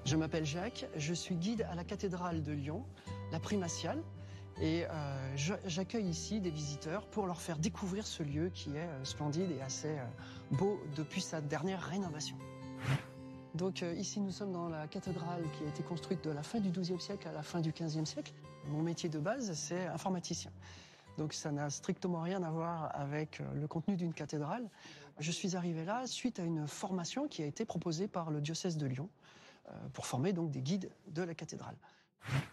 Je m'appelle Jacques, je suis guide à la cathédrale de Lyon, la primatiale, et j'accueille ici des visiteurs pour leur faire découvrir ce lieu qui est splendide et assez beau depuis sa dernière rénovation. Donc ici nous sommes dans la cathédrale qui a été construite de la fin du XIIe siècle à la fin du XVe siècle. Mon métier de base, c'est informaticien. Donc ça n'a strictement rien à voir avec le contenu d'une cathédrale. Je suis arrivé là suite à une formation qui a été proposée par le diocèse de Lyon pour former donc des guides de la cathédrale.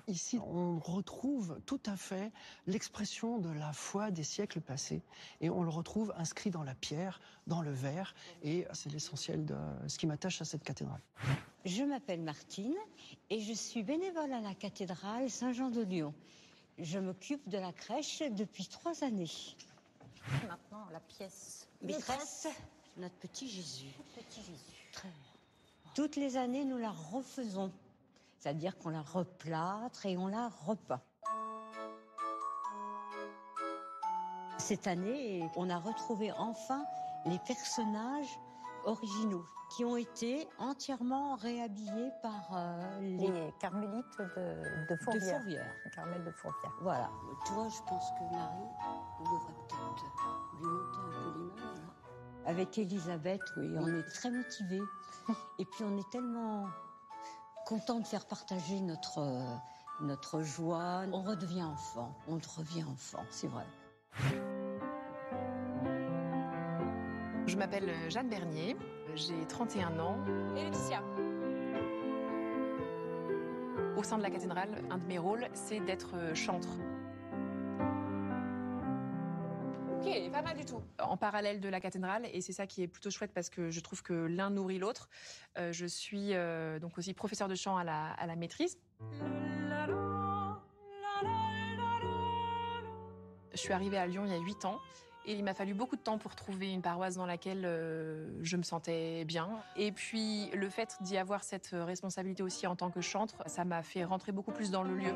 Ici, on retrouve tout à fait l'expression de la foi des siècles passés et on le retrouve inscrit dans la pierre, dans le verre, et c'est l'essentiel de ce qui m'attache à cette cathédrale. Je m'appelle Martine et je suis bénévole à la cathédrale Saint-Jean de Lyon. Je m'occupe de la crèche depuis 3 années. Maintenant, la pièce Maîtresse, notre petit Jésus. Petit Jésus. Très bien. Toutes les années, nous la refaisons. C'est-à-dire qu'on la replâtre et on la repeint. Cette année, on a retrouvé enfin les personnages originaux qui ont été entièrement réhabillés par les carmélites de Fourvière. De Fourvière. Les carmels de Fourvière. Voilà. Tu vois, je pense que Marie, on devrait peut-être lui monter un peu l'image. Là. Avec Elisabeth, oui, on est très motivés. Et puis on est tellement content de faire partager notre joie. On redevient enfant. On revient enfant, c'est vrai. Je m'appelle Jeanne Bernier, j'ai 31 ans. Et Laetitia. Au sein de la cathédrale, un de mes rôles, c'est d'être chantre. Ok, pas mal du tout. En parallèle de la cathédrale, et c'est ça qui est plutôt chouette parce que je trouve que l'un nourrit l'autre. Je suis donc aussi professeure de chant à la maîtrise. Je suis arrivée à Lyon il y a 8 ans. Et il m'a fallu beaucoup de temps pour trouver une paroisse dans laquelle je me sentais bien. Et puis, le fait d'y avoir cette responsabilité aussi en tant que chantre, ça m'a fait rentrer beaucoup plus dans le lieu.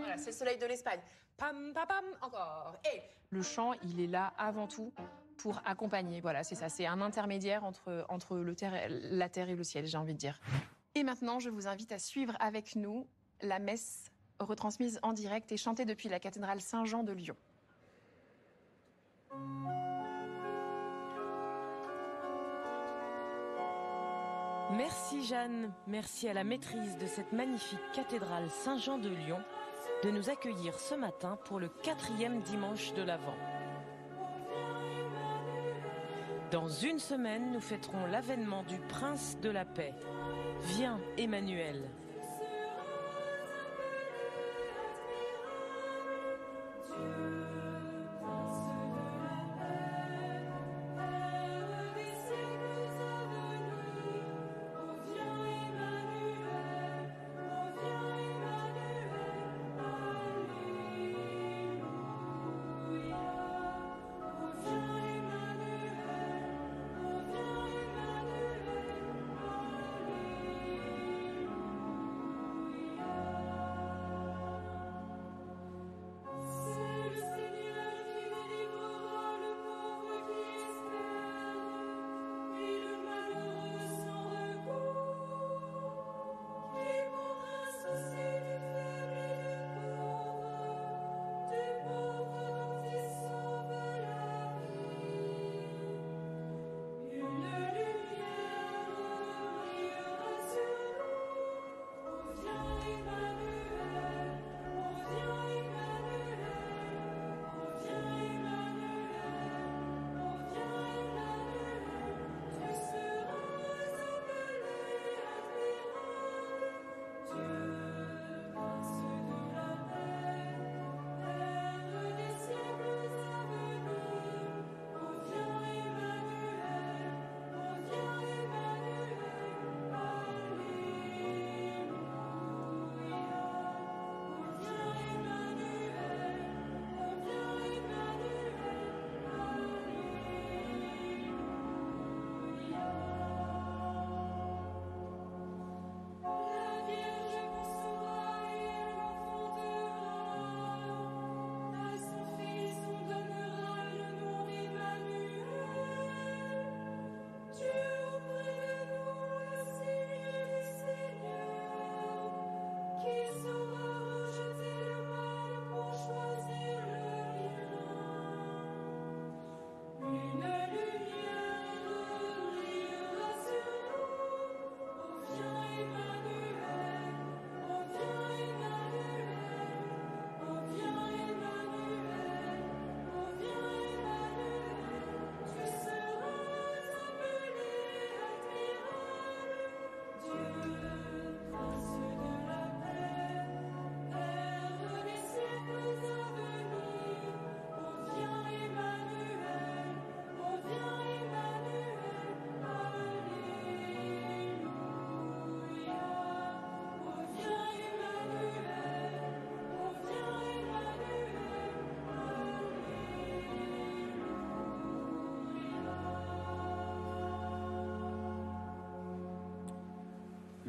Voilà, c'est le soleil de l'Espagne. Pam, pam, pam, encore. Et le chant, il est là avant tout pour accompagner. Voilà, c'est ça. C'est un intermédiaire entre la terre et le ciel, j'ai envie de dire. Et maintenant, je vous invite à suivre avec nous la messe retransmise en direct et chantée depuis la cathédrale Saint-Jean de Lyon. Merci Jeanne, merci à la maîtrise de cette magnifique cathédrale Saint-Jean de Lyon de nous accueillir ce matin pour le 4e dimanche de l'Avent. Dans une semaine, nous fêterons l'avènement du Prince de la Paix. Viens Emmanuel.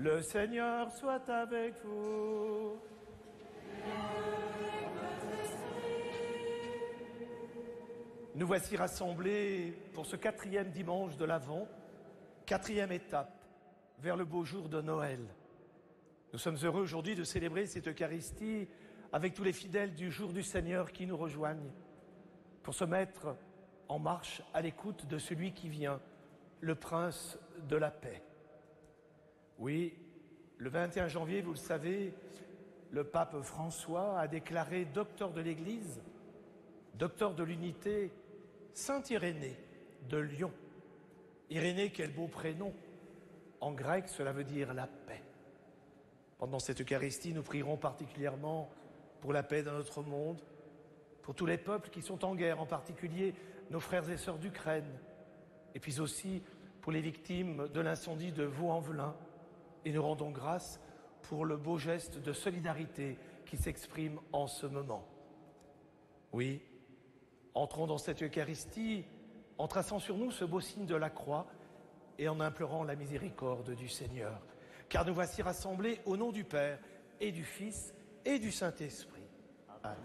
Le Seigneur soit avec vous. Nous voici rassemblés pour ce 4e dimanche de l'Avent, 4e étape vers le beau jour de Noël. Nous sommes heureux aujourd'hui de célébrer cette Eucharistie avec tous les fidèles du jour du Seigneur qui nous rejoignent pour se mettre en marche à l'écoute de celui qui vient, le Prince de la paix. Oui, le 21 janvier, vous le savez, le pape François a déclaré docteur de l'Église, docteur de l'unité, Saint Irénée de Lyon. Irénée, quel beau prénom. En grec, cela veut dire la paix. Pendant cette Eucharistie, nous prierons particulièrement pour la paix dans notre monde, pour tous les peuples qui sont en guerre, en particulier nos frères et sœurs d'Ukraine, et puis aussi pour les victimes de l'incendie de Vaux-en-Velin. Et nous rendons grâce pour le beau geste de solidarité qui s'exprime en ce moment. Oui, entrons dans cette Eucharistie en traçant sur nous ce beau signe de la croix et en implorant la miséricorde du Seigneur. Car nous voici rassemblés au nom du Père et du Fils et du Saint-Esprit. Amen.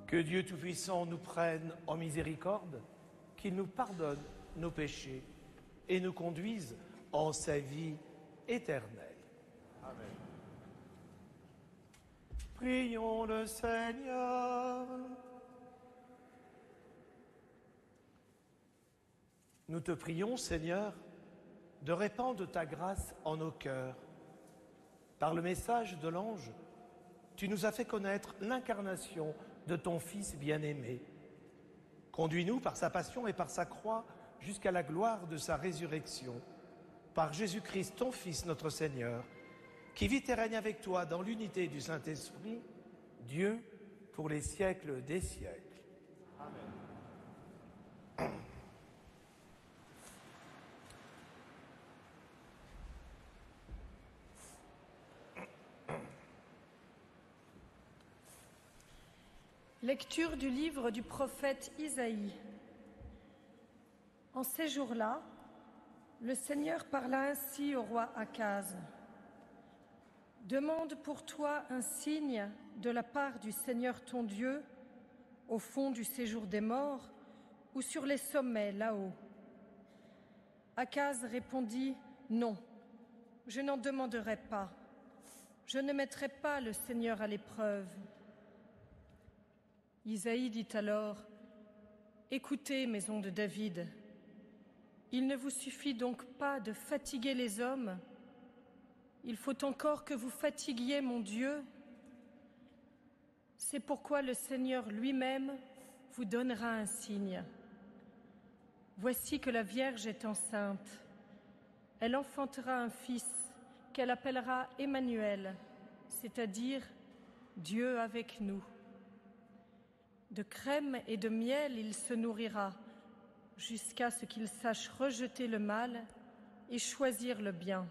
Que Dieu Tout-Puissant nous prenne en miséricorde, qu'il nous pardonne nos péchés et nous conduise en sa vie éternelle. Amen. Prions le Seigneur. Nous te prions, Seigneur, de répandre ta grâce en nos cœurs. Par le message de l'ange, tu nous as fait connaître l'incarnation de ton Fils bien-aimé. Conduis-nous par sa passion et par sa croix jusqu'à la gloire de sa résurrection. Par Jésus-Christ, ton Fils, notre Seigneur, qui vit et règne avec toi dans l'unité du Saint-Esprit, Dieu, pour les siècles des siècles. Amen. Lecture du livre du prophète Isaïe. En ces jours-là, le Seigneur parla ainsi au roi Akaz. Demande pour toi un signe de la part du Seigneur ton Dieu, au fond du séjour des morts ou sur les sommets là-haut. Akaz répondit, non, je n'en demanderai pas. Je ne mettrai pas le Seigneur à l'épreuve. Isaïe dit alors, « Écoutez, maison de David, il ne vous suffit donc pas de fatiguer les hommes, il faut encore que vous fatiguiez mon Dieu. C'est pourquoi le Seigneur lui-même vous donnera un signe. Voici que la Vierge est enceinte, elle enfantera un fils qu'elle appellera Emmanuel, c'est-à-dire Dieu avec nous. De crème et de miel il se nourrira, jusqu'à ce qu'il sache rejeter le mal et choisir le bien.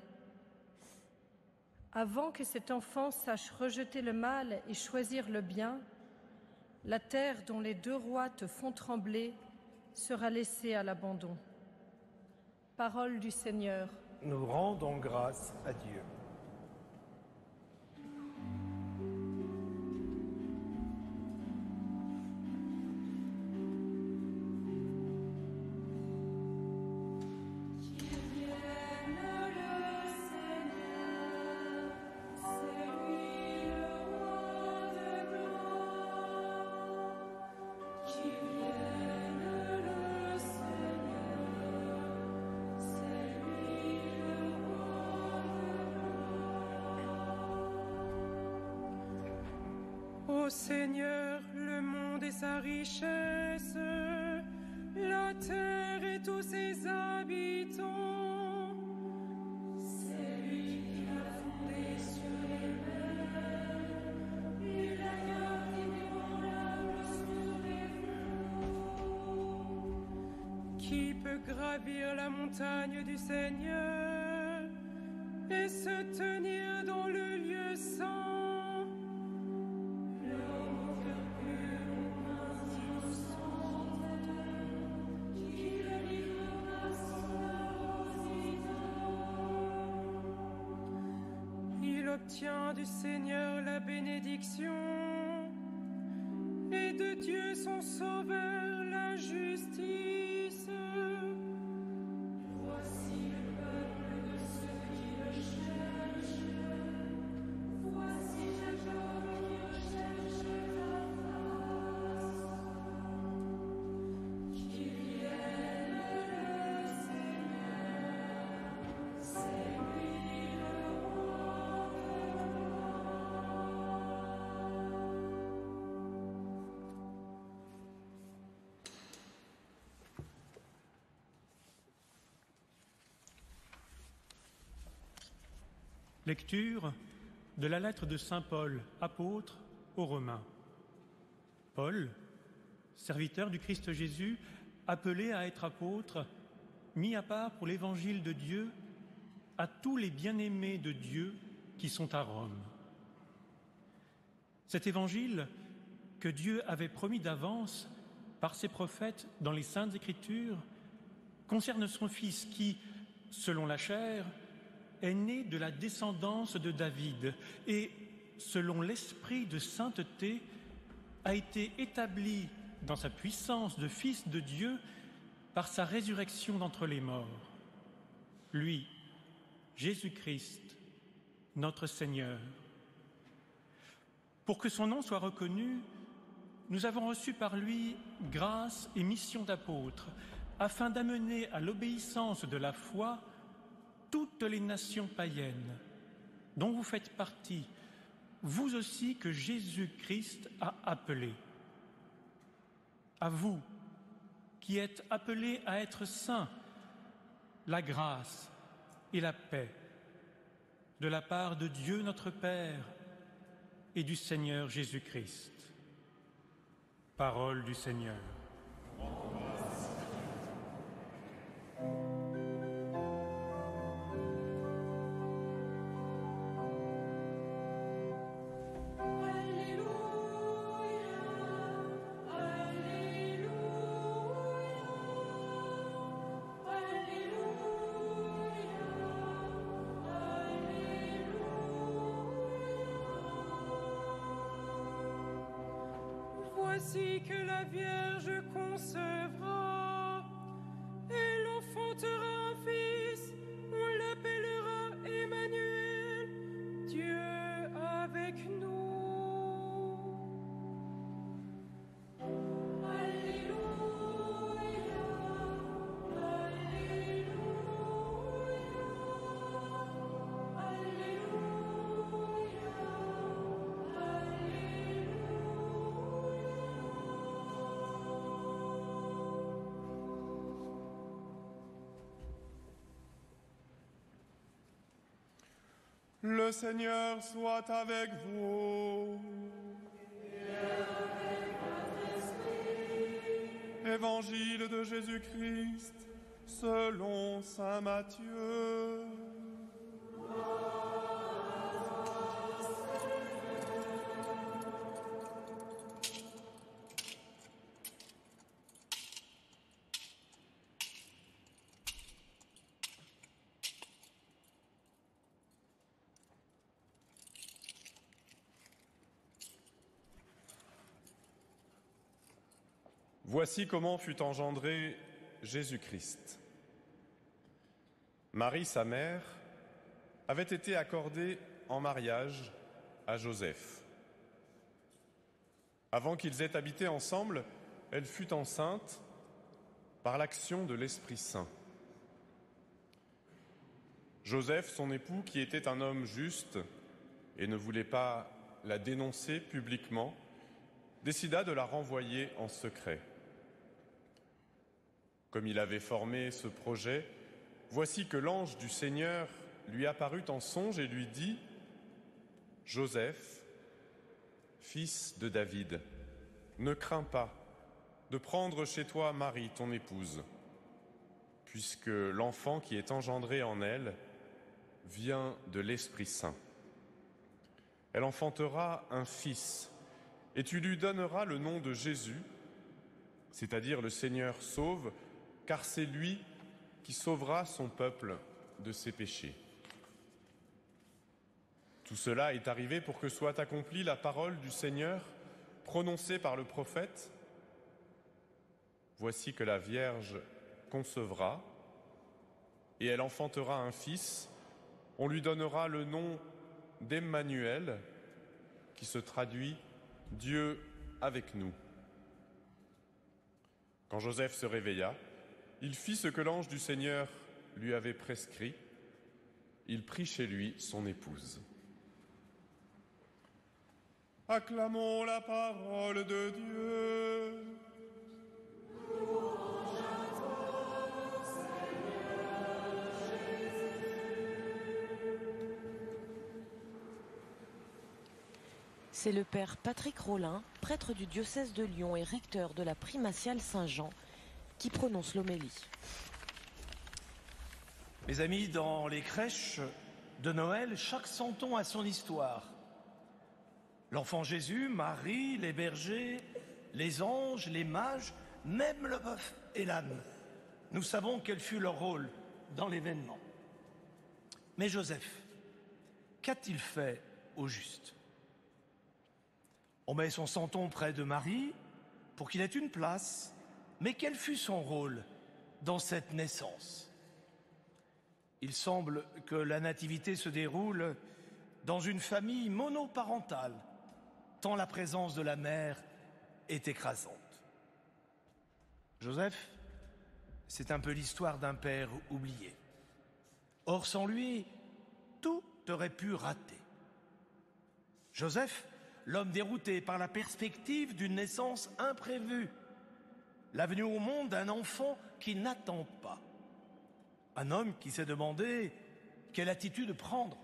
Avant que cet enfant sache rejeter le mal et choisir le bien, La terre dont les 2 rois te font trembler sera laissée à l'abandon. Parole du Seigneur. Nous rendons grâce à Dieu. Ô Seigneur, le monde et sa richesse, la terre et tous ses habitants. C'est lui qui a fondé sur les mers et la garde inébranlable sur les flots. Qui peut gravir la montagne du Seigneur et se tenir dans le lieu saint? Obtient du Seigneur la bénédiction et de Dieu son Sauveur la justice. Voici le peuple de ceux qui le cherchent. Voici Jacob qui recherche ta face. Qu'il vienne le Seigneur, c'est lui le roi. Lecture de la lettre de saint Paul, apôtre aux Romains. Paul, serviteur du Christ Jésus, appelé à être apôtre, mis à part pour l'évangile de Dieu, à tous les bien-aimés de Dieu qui sont à Rome. Cet évangile que Dieu avait promis d'avance par ses prophètes dans les Saintes Écritures concerne son Fils qui, selon la chair, est né de la descendance de David et, selon l'esprit de sainteté, a été établi dans sa puissance de Fils de Dieu par sa résurrection d'entre les morts. Lui, Jésus-Christ, notre Seigneur. Pour que son nom soit reconnu, nous avons reçu par lui grâce et mission d'apôtre, afin d'amener à l'obéissance de la foi toutes les nations païennes, dont vous faites partie, vous aussi que Jésus-Christ a appelés. À vous, qui êtes appelés à être saints, la grâce et la paix, de la part de Dieu notre Père et du Seigneur Jésus-Christ. Parole du Seigneur. Voici que la Vierge concevra, elle enfantera un fils, on l'appellera Emmanuel, Dieu avec nous. Le Seigneur soit avec vous. Et avec votre esprit. Évangile de Jésus-Christ selon saint Matthieu. Voici comment fut engendré Jésus-Christ. Marie, sa mère, avait été accordée en mariage à Joseph. Avant qu'ils aient habité ensemble, elle fut enceinte par l'action de l'Esprit Saint. Joseph, son époux, qui était un homme juste et ne voulait pas la dénoncer publiquement, décida de la renvoyer en secret. Comme il avait formé ce projet, voici que l'ange du Seigneur lui apparut en songe et lui dit : « Joseph, fils de David, ne crains pas de prendre chez toi Marie, ton épouse, puisque l'enfant qui est engendré en elle vient de l'Esprit Saint. Elle enfantera un fils, et tu lui donneras le nom de Jésus, c'est-à-dire le Seigneur sauve, car c'est lui qui sauvera son peuple de ses péchés. » Tout cela est arrivé pour que soit accomplie la parole du Seigneur prononcée par le prophète. Voici que la Vierge concevra et elle enfantera un fils. On lui donnera le nom d'Emmanuel, qui se traduit « Dieu avec nous ». Quand Joseph se réveilla, il fit ce que l'ange du Seigneur lui avait prescrit. Il prit chez lui son épouse. Acclamons la parole de Dieu. C'est le père Patrick Rollin, prêtre du diocèse de Lyon et recteur de la primatiale Saint-Jean, qui prononce l'homélie. Mes amis, dans les crèches de Noël, chaque santon a son histoire. L'enfant Jésus, Marie, les bergers, les anges, les mages, même le bœuf et l'âne. Nous savons quel fut leur rôle dans l'événement. Mais Joseph, qu'a-t-il fait au juste ? On met son santon près de Marie pour qu'il ait une place, mais quel fut son rôle dans cette naissance ? Il semble que la nativité se déroule dans une famille monoparentale, tant la présence de la mère est écrasante. Joseph, c'est un peu l'histoire d'un père oublié. Or, sans lui, tout aurait pu rater. Joseph, l'homme dérouté par la perspective d'une naissance imprévue, la venue au monde d'un enfant qui n'attend pas. Un homme qui s'est demandé quelle attitude prendre.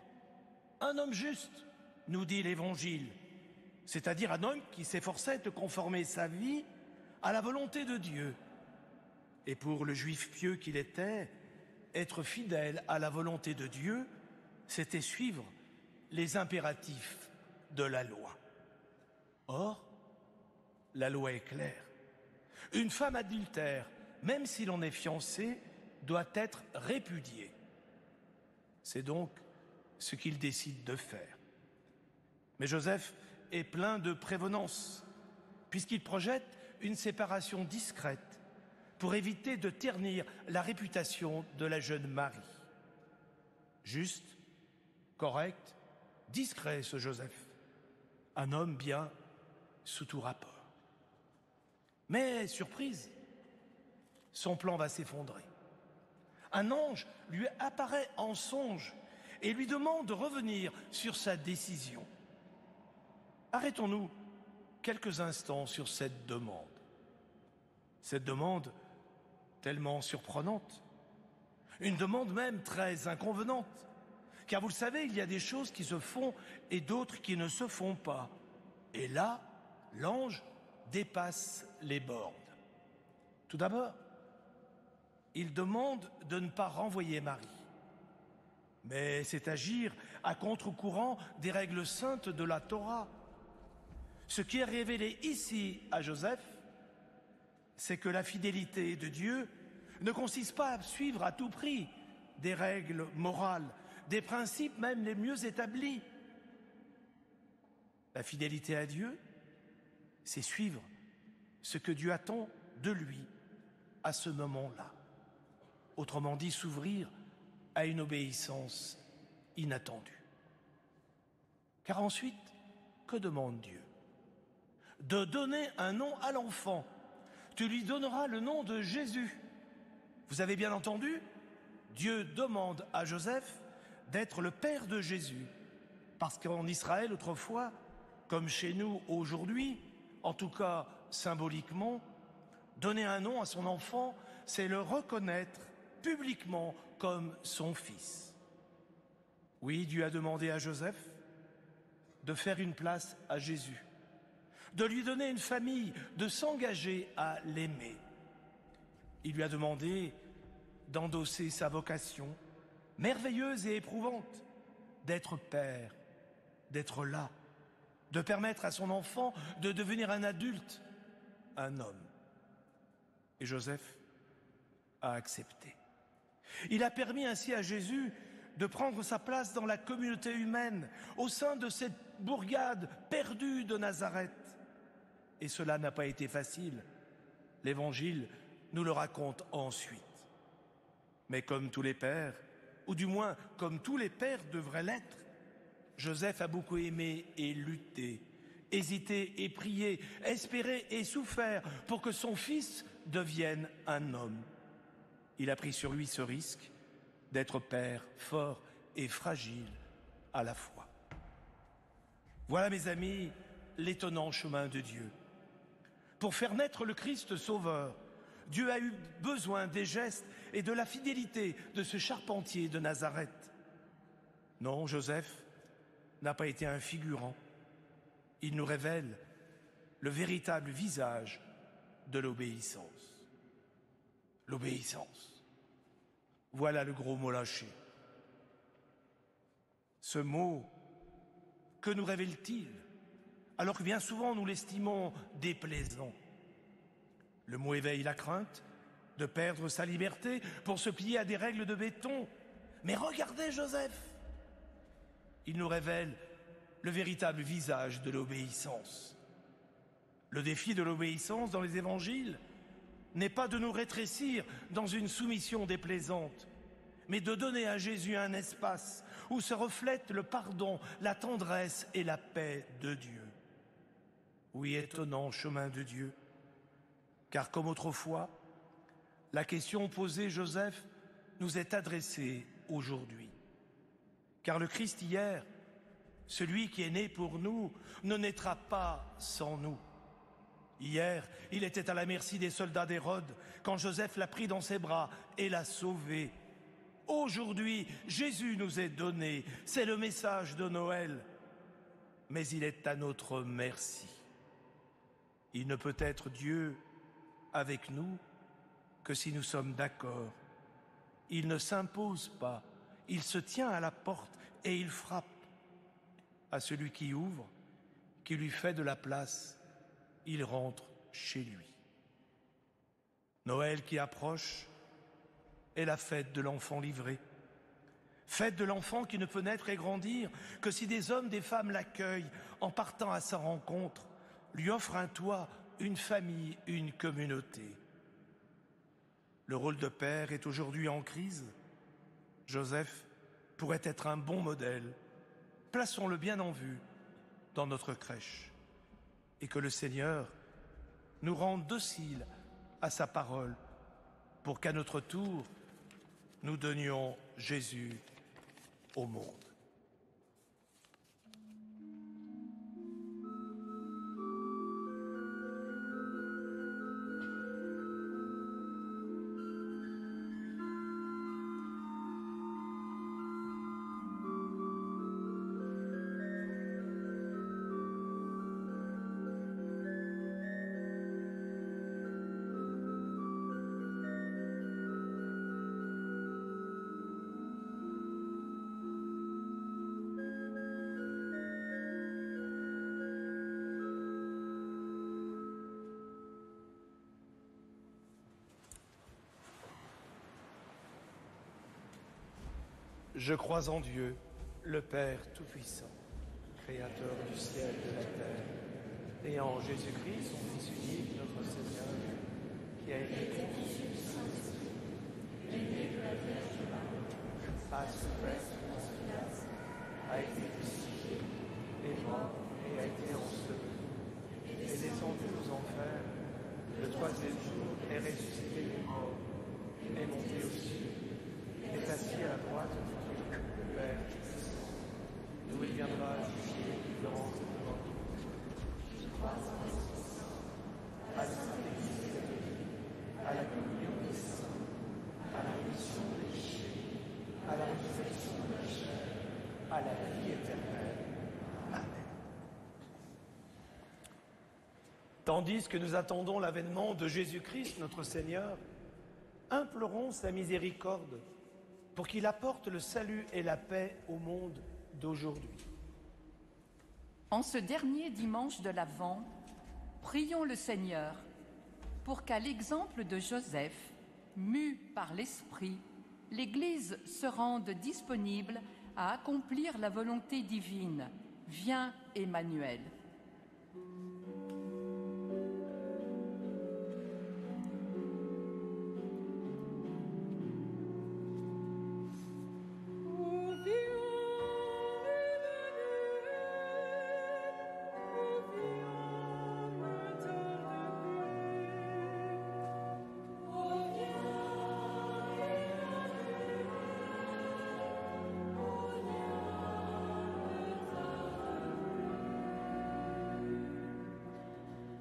Un homme juste, nous dit l'Évangile, c'est-à-dire un homme qui s'efforçait de conformer sa vie à la volonté de Dieu. Et pour le juif pieux qu'il était, être fidèle à la volonté de Dieu, c'était suivre les impératifs de la loi. Or, la loi est claire. Une femme adultère, même si l'on est fiancé, doit être répudiée. C'est donc ce qu'il décide de faire. Mais Joseph est plein de prévenance, puisqu'il projette une séparation discrète pour éviter de ternir la réputation de la jeune Marie. Juste, correct, discret ce Joseph. Un homme bien sous tout rapport. Mais, surprise, son plan va s'effondrer. Un ange lui apparaît en songe et lui demande de revenir sur sa décision. Arrêtons-nous quelques instants sur cette demande. Cette demande tellement surprenante, une demande même très inconvenante, car vous le savez, il y a des choses qui se font et d'autres qui ne se font pas. Et là, l'ange dépasse les bornes. Tout d'abord, il demande de ne pas renvoyer Marie. Mais c'est agir à contre-courant des règles saintes de la Torah. Ce qui est révélé ici à Joseph, c'est que la fidélité de Dieu ne consiste pas à suivre à tout prix des règles morales, des principes même les mieux établis. La fidélité à Dieu, c'est suivre ce que Dieu attend de lui à ce moment-là. Autrement dit, s'ouvrir à une obéissance inattendue. Car ensuite, que demande Dieu? De donner un nom à l'enfant. Tu lui donneras le nom de Jésus. Vous avez bien entendu? Dieu demande à Joseph d'être le père de Jésus. Parce qu'en Israël, autrefois, comme chez nous aujourd'hui, en tout cas symboliquement, donner un nom à son enfant, c'est le reconnaître publiquement comme son fils. Oui, Dieu a demandé à Joseph de faire une place à Jésus, de lui donner une famille, de s'engager à l'aimer. Il lui a demandé d'endosser sa vocation, merveilleuse et éprouvante, d'être père, d'être là, de permettre à son enfant de devenir un adulte, un homme. Et Joseph a accepté. Il a permis ainsi à Jésus de prendre sa place dans la communauté humaine, au sein de cette bourgade perdue de Nazareth. Et cela n'a pas été facile. L'Évangile nous le raconte ensuite. Mais comme tous les pères, ou du moins comme tous les pères devraient l'être, Joseph a beaucoup aimé et lutté, hésité et prié, espéré et souffert pour que son fils devienne un homme. Il a pris sur lui ce risque d'être père fort et fragile à la fois. Voilà, mes amis, l'étonnant chemin de Dieu. Pour faire naître le Christ Sauveur, Dieu a eu besoin des gestes et de la fidélité de ce charpentier de Nazareth. Non, Joseph n'a pas été un figurant. Il nous révèle le véritable visage de l'obéissance. L'obéissance. Voilà le gros mot lâché. Ce mot, que nous révèle-t-il? Alors que bien souvent nous l'estimons déplaisant. Le mot éveille la crainte de perdre sa liberté pour se plier à des règles de béton. Mais regardez Joseph! Il nous révèle le véritable visage de l'obéissance. Le défi de l'obéissance dans les évangiles n'est pas de nous rétrécir dans une soumission déplaisante, mais de donner à Jésus un espace où se reflètent le pardon, la tendresse et la paix de Dieu. Oui, étonnant chemin de Dieu, car comme autrefois, la question posée Joseph nous est adressée aujourd'hui. Car le Christ hier, celui qui est né pour nous, ne naîtra pas sans nous. Hier, il était à la merci des soldats d'Hérode quand Joseph l'a pris dans ses bras et l'a sauvé. Aujourd'hui, Jésus nous est donné, c'est le message de Noël. Mais il est à notre merci. Il ne peut être Dieu avec nous que si nous sommes d'accord. Il ne s'impose pas, il se tient à la porte et il frappe. À celui qui ouvre, qui lui fait de la place, il rentre chez lui. Noël qui approche est la fête de l'enfant livré. Fête de l'enfant qui ne peut naître et grandir que si des hommes, des femmes l'accueillent en partant à sa rencontre, lui offrent un toit, une famille, une communauté. Le rôle de père est aujourd'hui en crise. Joseph pourrait être un bon modèle. Plaçons-le bien en vue dans notre crèche. Et que le Seigneur nous rende dociles à sa parole pour qu'à notre tour, nous donnions Jésus au monde. Je crois en Dieu, le Père Tout-Puissant, Créateur du ciel et de la terre, et en Jésus-Christ, son Fils unique, notre Seigneur, qui a été conçu du Saint-Esprit, est né de la Vierge Marie, a souffert sous Ponce Pilate, a été crucifié, est mort et a été enseveli, est descendu aux enfers, le troisième jour est ressuscité des morts, est monté aux cieux, est assis à la droite du Père Tout-Puissant, d'où il viendra juger les vivants et les morts. Je crois en l'Esprit Saint, à la Sainte Église catholique, à la communion des saints, à la rémission des péchés, à la résurrection de la chair, à la vie éternelle. Amen. Tandis que nous attendons l'avènement de Jésus-Christ, notre Seigneur, implorons sa miséricorde pour qu'il apporte le salut et la paix au monde d'aujourd'hui. En ce dernier dimanche de l'Avent, prions le Seigneur pour qu'à l'exemple de Joseph, mu par l'Esprit, l'Église se rende disponible à accomplir la volonté divine. Viens, Emmanuel.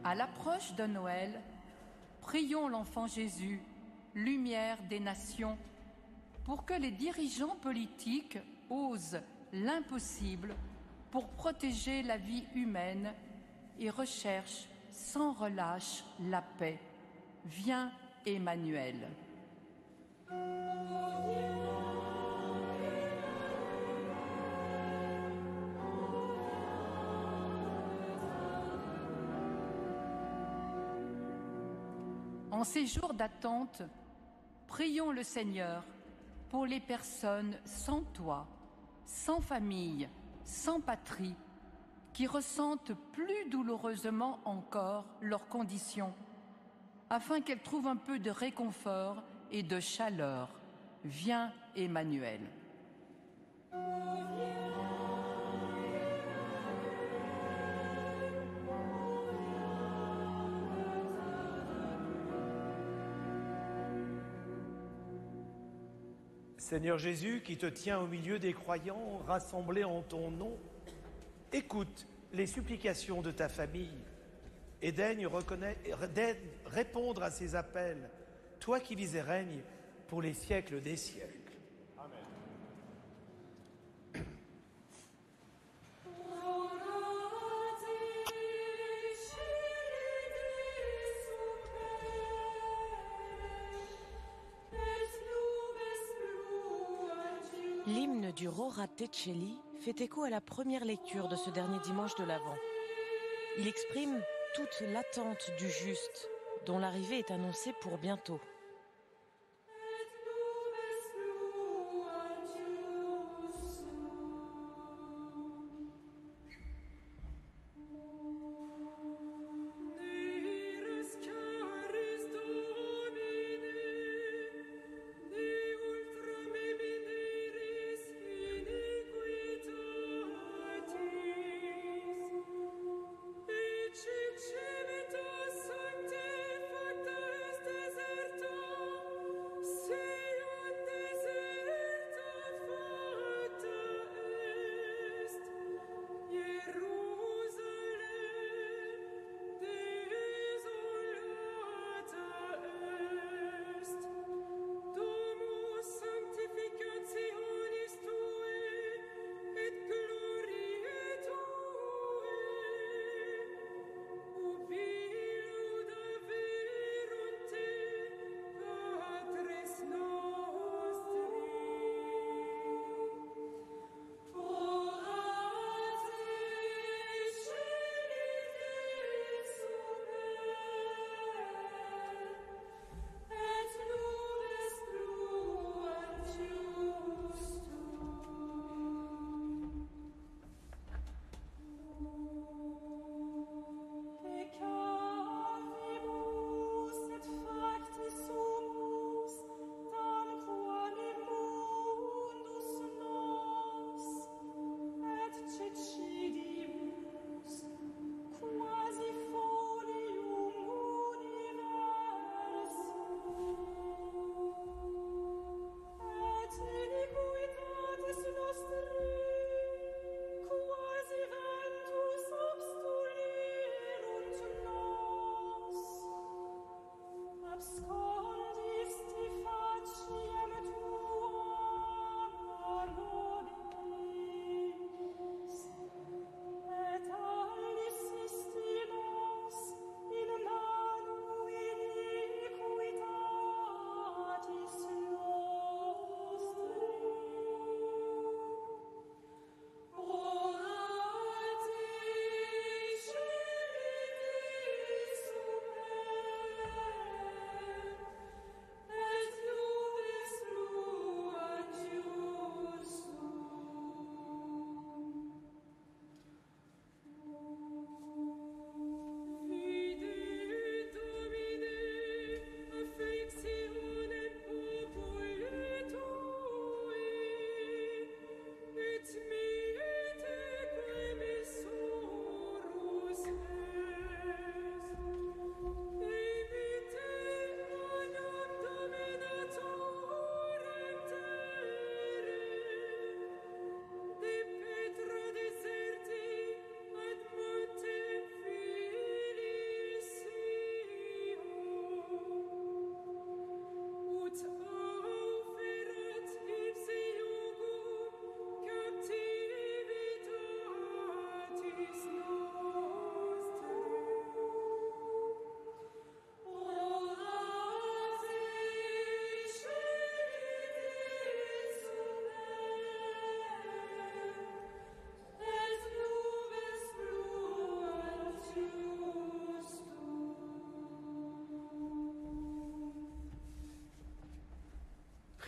À l'approche de Noël, prions l'enfant Jésus, lumière des nations, pour que les dirigeants politiques osent l'impossible pour protéger la vie humaine et recherchent sans relâche la paix. Viens, Emmanuel. En ces jours d'attente, prions le Seigneur pour les personnes sans toit, sans famille, sans patrie, qui ressentent plus douloureusement encore leurs conditions, afin qu'elles trouvent un peu de réconfort et de chaleur. Viens, Emmanuel. Seigneur Jésus, qui te tiens au milieu des croyants rassemblés en ton nom, écoute les supplications de ta famille et daigne répondre à ces appels, toi qui vis et règnes pour les siècles des siècles. L'hymne du Rora Te Celi fait écho à la première lecture de ce dernier dimanche de l'Avent. Il exprime toute l'attente du juste, dont l'arrivée est annoncée pour bientôt. Cicemetus sancte factus deserto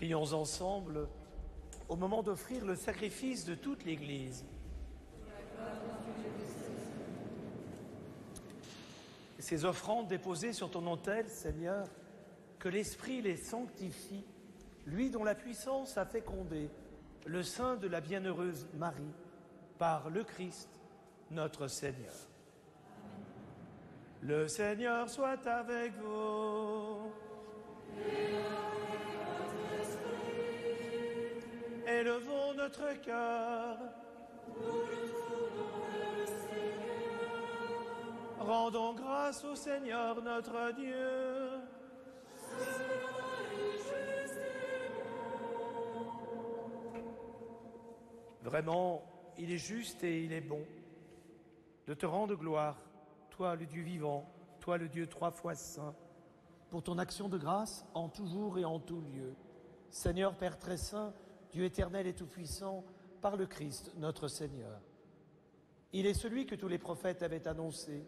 Prions ensemble au moment d'offrir le sacrifice de toute l'Église. Ces offrandes déposées sur ton autel, Seigneur, que l'Esprit les sanctifie, lui dont la puissance a fécondé le sein de la bienheureuse Marie, par le Christ, notre Seigneur. Le Seigneur soit avec vous. Élevons notre cœur. Rendons grâce au Seigneur notre Dieu. Vraiment, il est juste et il est bon de te rendre gloire, toi le Dieu vivant, toi le Dieu trois fois saint, pour ton action de grâce en tout jour et en tout lieu. Seigneur Père très saint, Dieu éternel et tout-puissant, par le Christ notre Seigneur. Il est celui que tous les prophètes avaient annoncé,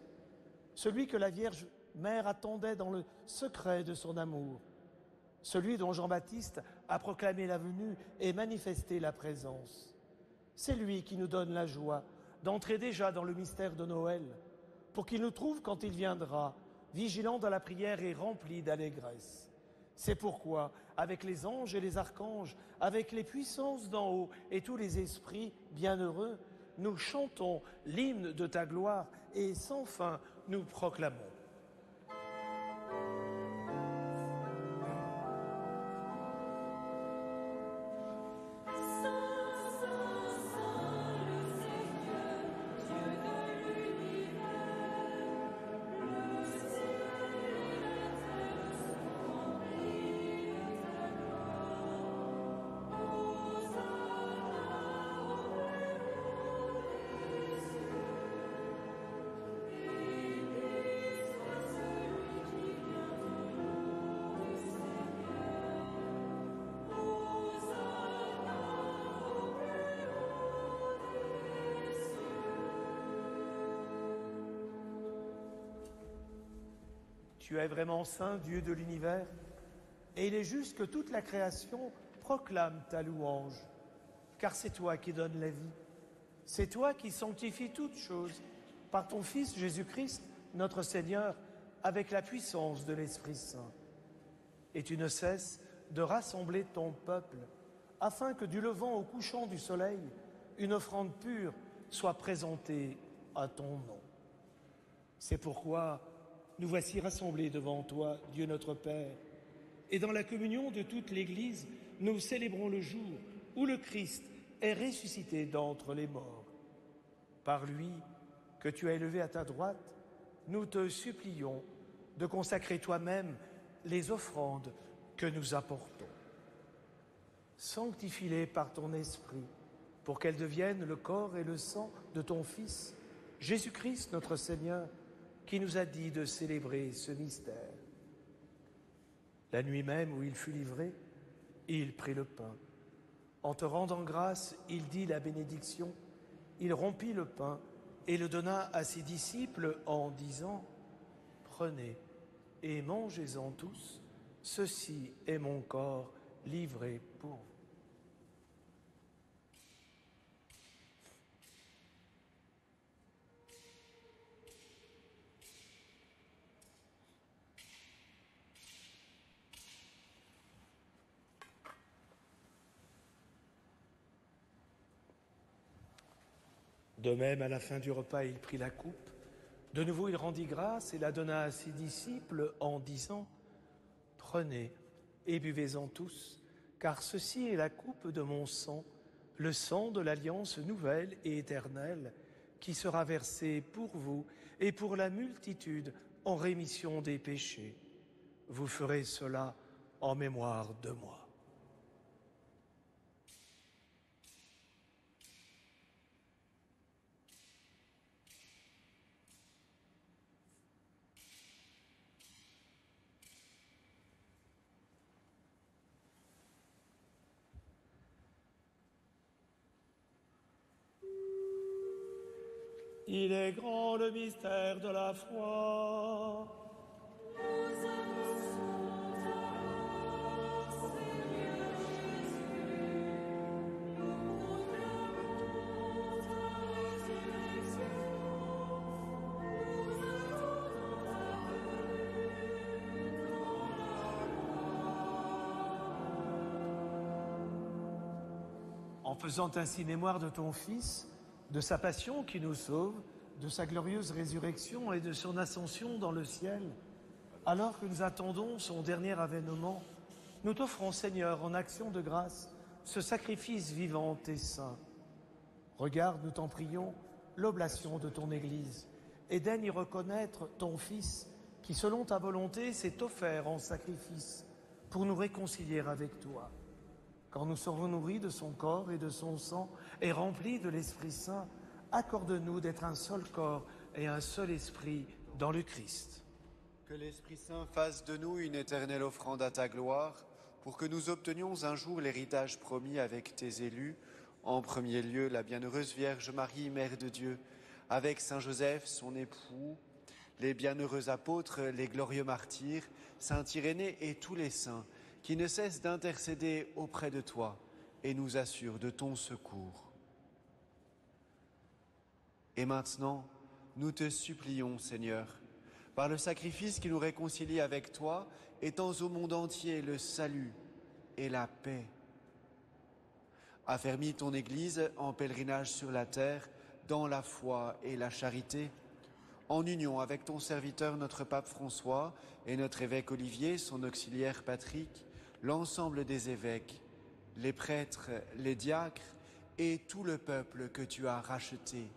celui que la Vierge Mère attendait dans le secret de son amour, celui dont Jean-Baptiste a proclamé la venue et manifesté la présence. C'est lui qui nous donne la joie d'entrer déjà dans le mystère de Noël, pour qu'il nous trouve quand il viendra, vigilants dans la prière et remplis d'allégresse. C'est pourquoi, avec les anges et les archanges, avec les puissances d'en haut et tous les esprits bienheureux, nous chantons l'hymne de ta gloire et sans fin nous proclamons. Tu es vraiment saint, Dieu de l'univers, et il est juste que toute la création proclame ta louange, car c'est toi qui donnes la vie. C'est toi qui sanctifies toutes choses par ton Fils Jésus-Christ, notre Seigneur, avec la puissance de l'Esprit Saint. Et tu ne cesses de rassembler ton peuple, afin que du levant au couchant du soleil, une offrande pure soit présentée à ton nom. C'est pourquoi nous voici rassemblés devant toi, Dieu notre Père, et dans la communion de toute l'Église, nous célébrons le jour où le Christ est ressuscité d'entre les morts. Par lui, que tu as élevé à ta droite, nous te supplions de consacrer toi-même les offrandes que nous apportons. Sanctifie-les par ton esprit, pour qu'elles deviennent le corps et le sang de ton Fils, Jésus-Christ notre Seigneur, qui nous a dit de célébrer ce mystère. La nuit même où il fut livré, il prit le pain. En te rendant grâce, il dit la bénédiction. Il rompit le pain et le donna à ses disciples en disant « Prenez et mangez-en tous, ceci est mon corps livré pour vous. » De même, à la fin du repas, il prit la coupe. De nouveau, il rendit grâce et la donna à ses disciples en disant « Prenez et buvez-en tous, car ceci est la coupe de mon sang, le sang de l'alliance nouvelle et éternelle, qui sera versé pour vous et pour la multitude en rémission des péchés. Vous ferez cela en mémoire de moi. » Il est grand le mystère de la foi. Nous annonçons ta mort, Seigneur en faisant ainsi mémoire de ton Fils, de sa passion qui nous sauve, de sa glorieuse résurrection et de son ascension dans le ciel, alors que nous attendons son dernier avènement, nous t'offrons, Seigneur, en action de grâce, ce sacrifice vivant et saint. Regarde, nous t'en prions, l'oblation de ton Église, et daigne y reconnaître ton Fils, qui, selon ta volonté, s'est offert en sacrifice pour nous réconcilier avec toi. Quand nous serons nourris de son corps et de son sang, et remplis de l'Esprit Saint, accorde-nous d'être un seul corps et un seul esprit dans le Christ. Que l'Esprit Saint fasse de nous une éternelle offrande à ta gloire, pour que nous obtenions un jour l'héritage promis avec tes élus, en premier lieu la bienheureuse Vierge Marie, Mère de Dieu, avec Saint Joseph, son époux, les bienheureux apôtres, les glorieux martyrs, Saint Irénée et tous les saints, qui ne cessent d'intercéder auprès de toi et nous assurent de ton secours. Et maintenant, nous te supplions, Seigneur, par le sacrifice qui nous réconcilie avec toi, étends au monde entier le salut et la paix. Affermis ton Église en pèlerinage sur la terre, dans la foi et la charité, en union avec ton serviteur notre pape François et notre évêque Olivier, son auxiliaire Patrick, l'ensemble des évêques, les prêtres, les diacres et tout le peuple que tu as racheté.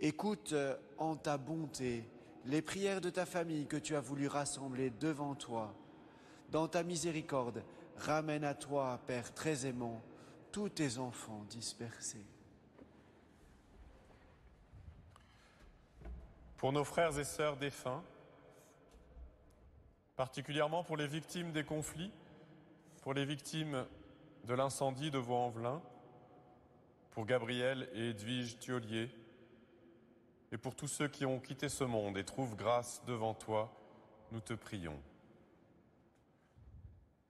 Écoute en ta bonté les prières de ta famille que tu as voulu rassembler devant toi. Dans ta miséricorde, ramène à toi, Père très aimant, tous tes enfants dispersés. Pour nos frères et sœurs défunts, particulièrement pour les victimes des conflits, pour les victimes de l'incendie de Vaux-en-Velin, pour Gabriel et Edwige Thiollier, et pour tous ceux qui ont quitté ce monde et trouvent grâce devant toi, nous te prions.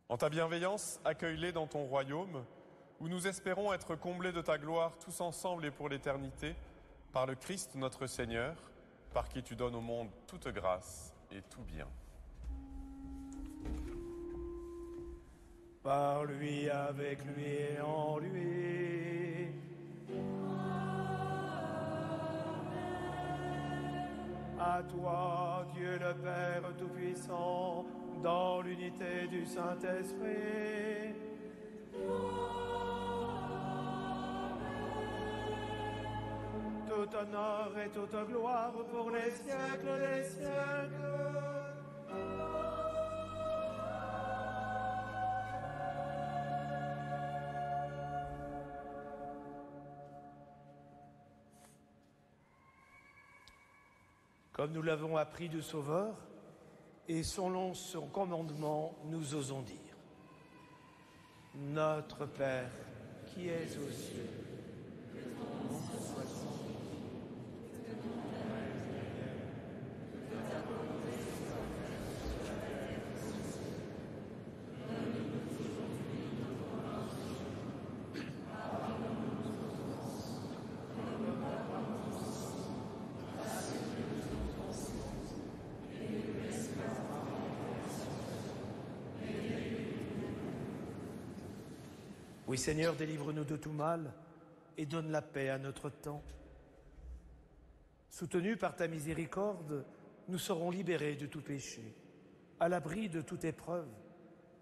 En ta bienveillance, accueille-les dans ton royaume, où nous espérons être comblés de ta gloire tous ensemble et pour l'éternité, par le Christ notre Seigneur, par qui tu donnes au monde toute grâce et tout bien. Par lui, avec lui et en lui. À toi, Dieu le Père Tout-Puissant, dans l'unité du Saint-Esprit. Tout honneur et toute gloire pour les siècles des siècles. Comme nous l'avons appris du Sauveur, et selon son commandement, nous osons dire: Notre Père, qui es aux cieux, que ton nom soit sanctifié, que ton règne vienne, que ta volonté soit faite sur la terre et sur le ciel. Donne-nous aujourd'hui notre pain quotidien. Pardonne-nous nos offenses, comme nous pardonnons aussi à ceux qui nous ont offensés, et ne nous laisse pas entrer en tentation, mais délivre-nous. Oui, Seigneur, délivre-nous de tout mal et donne la paix à notre temps. Soutenus par ta miséricorde, nous serons libérés de tout péché, à l'abri de toute épreuve,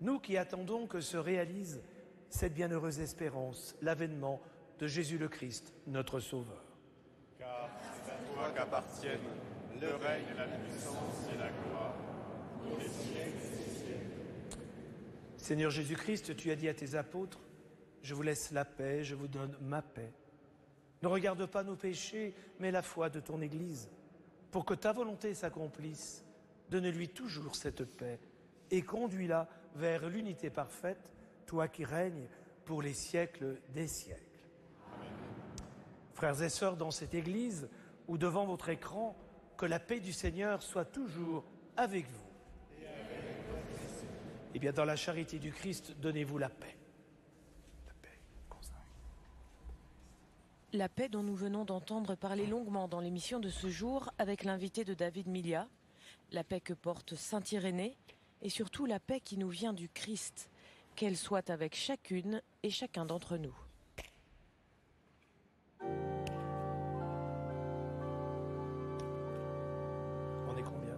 nous qui attendons que se réalise cette bienheureuse espérance, l'avènement de Jésus le Christ, notre Sauveur. Car c'est à toi qu'appartiennent le règne, la puissance et la gloire, pour les siècles des siècles. Seigneur Jésus-Christ, tu as dit à tes apôtres: je vous laisse la paix, je vous donne ma paix. Ne regarde pas nos péchés, mais la foi de ton Église, pour que ta volonté s'accomplisse. Donne-lui toujours cette paix et conduis-la vers l'unité parfaite, toi qui règnes pour les siècles des siècles. Amen. Frères et sœurs, dans cette Église ou devant votre écran, que la paix du Seigneur soit toujours avec vous. Et bien, dans la charité du Christ, donnez-vous la paix. La paix dont nous venons d'entendre parler longuement dans l'émission de ce jour avec l'invité de David Milia, la paix que porte Saint Irénée et surtout la paix qui nous vient du Christ. qu'elle soit avec chacune et chacun d'entre nous. On est combien?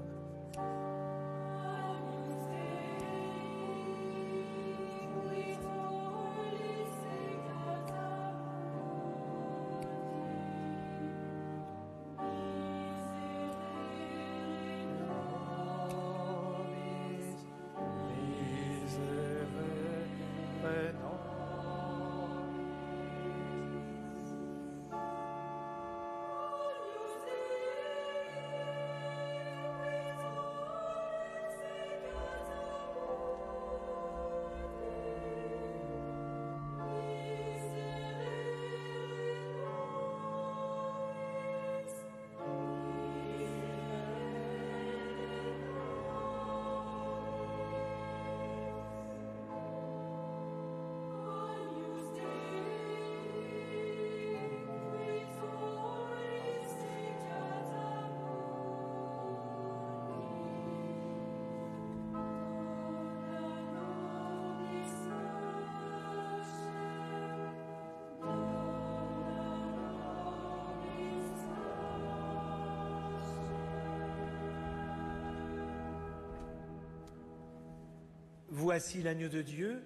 Voici l'agneau de Dieu,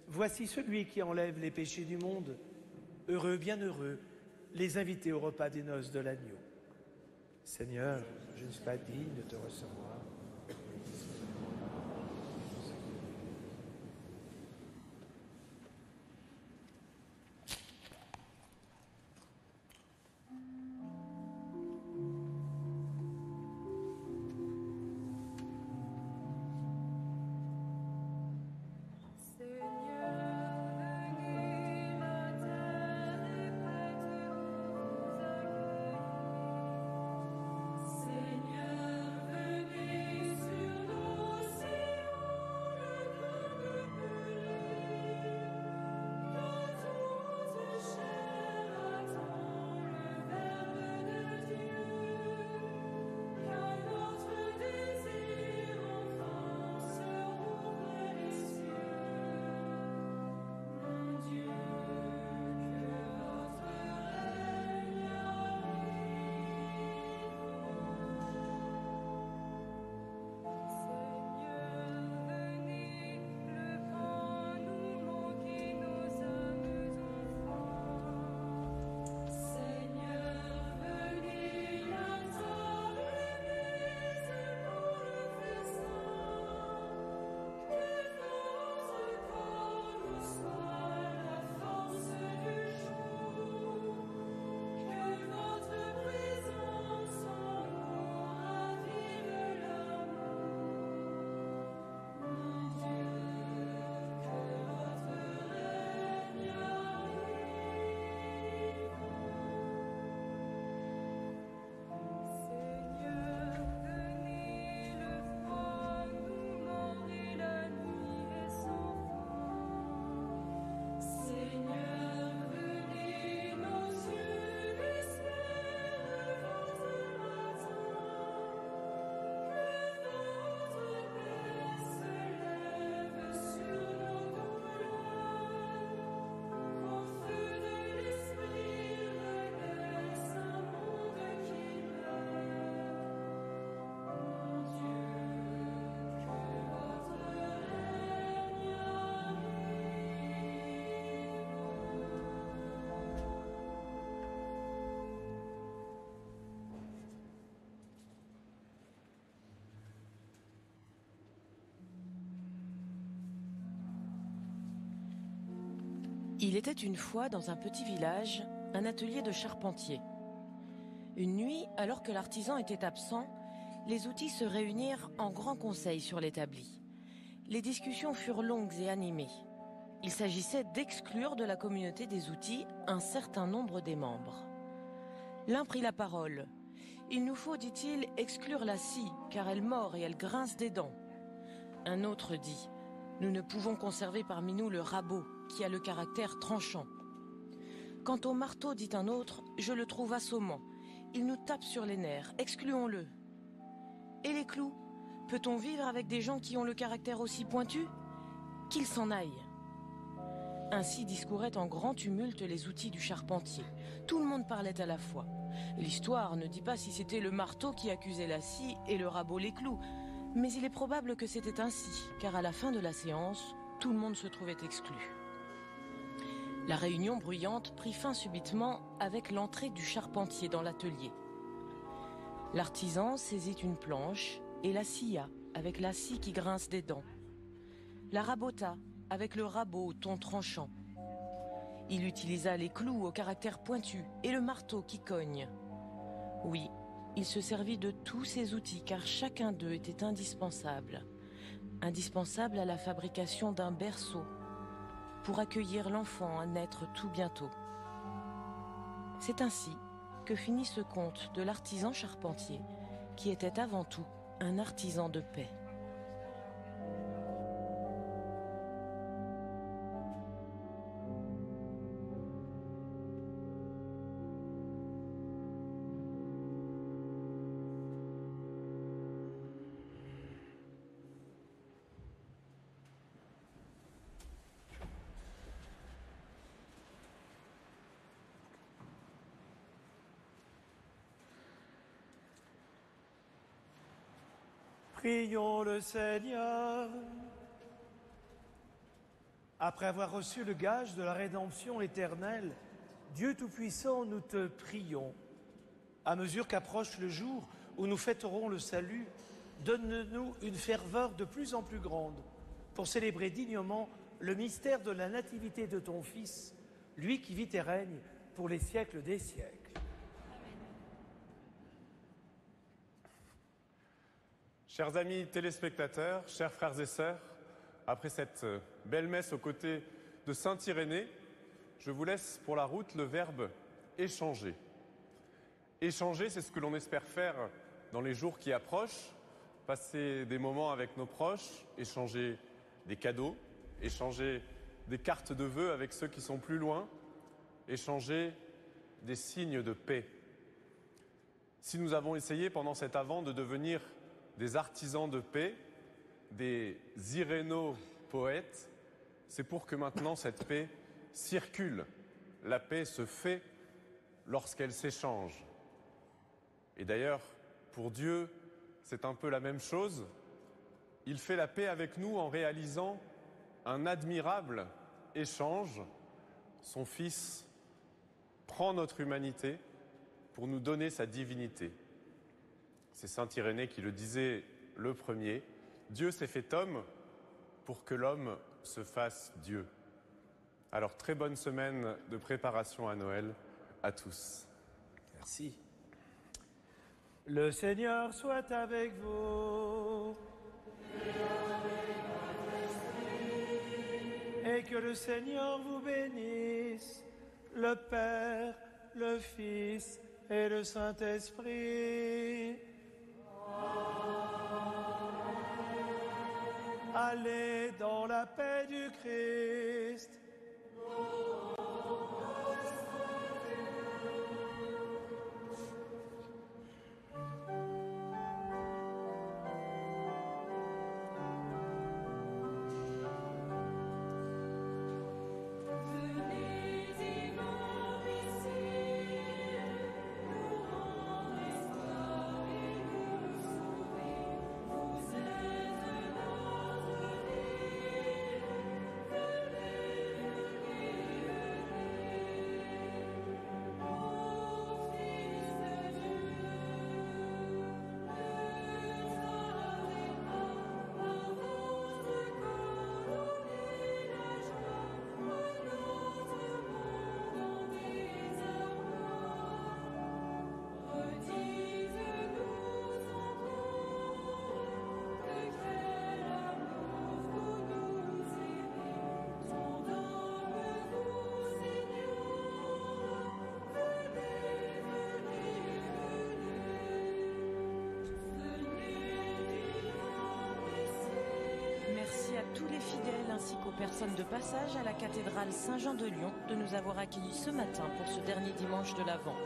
voici celui qui enlève les péchés du monde. Heureux, bienheureux, les invités au repas des noces de l'agneau. Seigneur, je ne suis pas digne de te recevoir. Il était une fois dans un petit village, un atelier de charpentier. Une nuit, alors que l'artisan était absent, les outils se réunirent en grand conseil sur l'établi. Les discussions furent longues et animées. Il s'agissait d'exclure de la communauté des outils un certain nombre des membres. L'un prit la parole. « Il nous faut, dit-il, exclure la scie, car elle mord et elle grince des dents. » Un autre dit « Nous ne pouvons conserver parmi nous le rabot, qui a le caractère tranchant. » Quant au marteau, dit un autre, « Je le trouve assommant. Il nous tape sur les nerfs, excluons-le. » Et les clous? Peut-on vivre avec des gens qui ont le caractère aussi pointu? qu'il s'en aille. Ainsi discouraient en grand tumulte les outils du charpentier. Tout le monde parlait à la fois. L'histoire ne dit pas si c'était le marteau qui accusait la scie et le rabot les clous, mais il est probable que c'était ainsi, car à la fin de la séance, tout le monde se trouvait exclu. La réunion bruyante prit fin subitement avec l'entrée du charpentier dans l'atelier. L'artisan saisit une planche et la scia avec la scie qui grince des dents. La rabota avec le rabot au ton tranchant. Il utilisa les clous au caractère pointu et le marteau qui cogne. Oui, il se servit de tous ces outils car chacun d'eux était indispensable. Indispensable à la fabrication d'un berceau pour accueillir l'enfant à naître tout bientôt. C'est ainsi que finit ce conte de l'artisan charpentier qui était avant tout un artisan de paix. Prions le Seigneur. Après avoir reçu le gage de la rédemption éternelle, Dieu Tout-Puissant, nous te prions. À mesure qu'approche le jour où nous fêterons le salut, donne-nous une ferveur de plus en plus grande pour célébrer dignement le mystère de la nativité de ton Fils, lui qui vit et règne pour les siècles des siècles. Chers amis téléspectateurs, chers frères et sœurs, après cette belle messe aux côtés de saint Irénée, je vous laisse pour la route le verbe « échanger ». Échanger, c'est ce que l'on espère faire dans les jours qui approchent, passer des moments avec nos proches, échanger des cadeaux, échanger des cartes de vœux avec ceux qui sont plus loin, échanger des signes de paix. Si nous avons essayé pendant cet Advent de devenir des artisans de paix, des iréno-poètes, c'est pour que maintenant cette paix circule. La paix se fait lorsqu'elle s'échange. Et d'ailleurs, pour Dieu, c'est un peu la même chose. Il fait la paix avec nous en réalisant un admirable échange. Son Fils prend notre humanité pour nous donner sa divinité. C'est saint Irénée qui le disait le premier. Dieu s'est fait homme pour que l'homme se fasse Dieu. Alors, très bonne semaine de préparation à Noël à tous. Merci. Le Seigneur soit avec vous. Et que le Seigneur vous bénisse, le Père, le Fils et le Saint-Esprit. Allez dans la paix du Christ. Tous les fidèles ainsi qu'aux personnes de passage à la cathédrale Saint-Jean de Lyon de nous avoir accueillis ce matin pour ce dernier dimanche de l'Avent.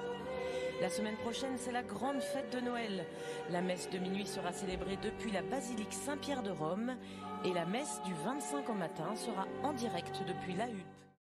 La semaine prochaine, c'est la grande fête de Noël. La messe de minuit sera célébrée depuis la basilique Saint-Pierre de Rome et la messe du 25 au matin sera en direct depuis la Huppe.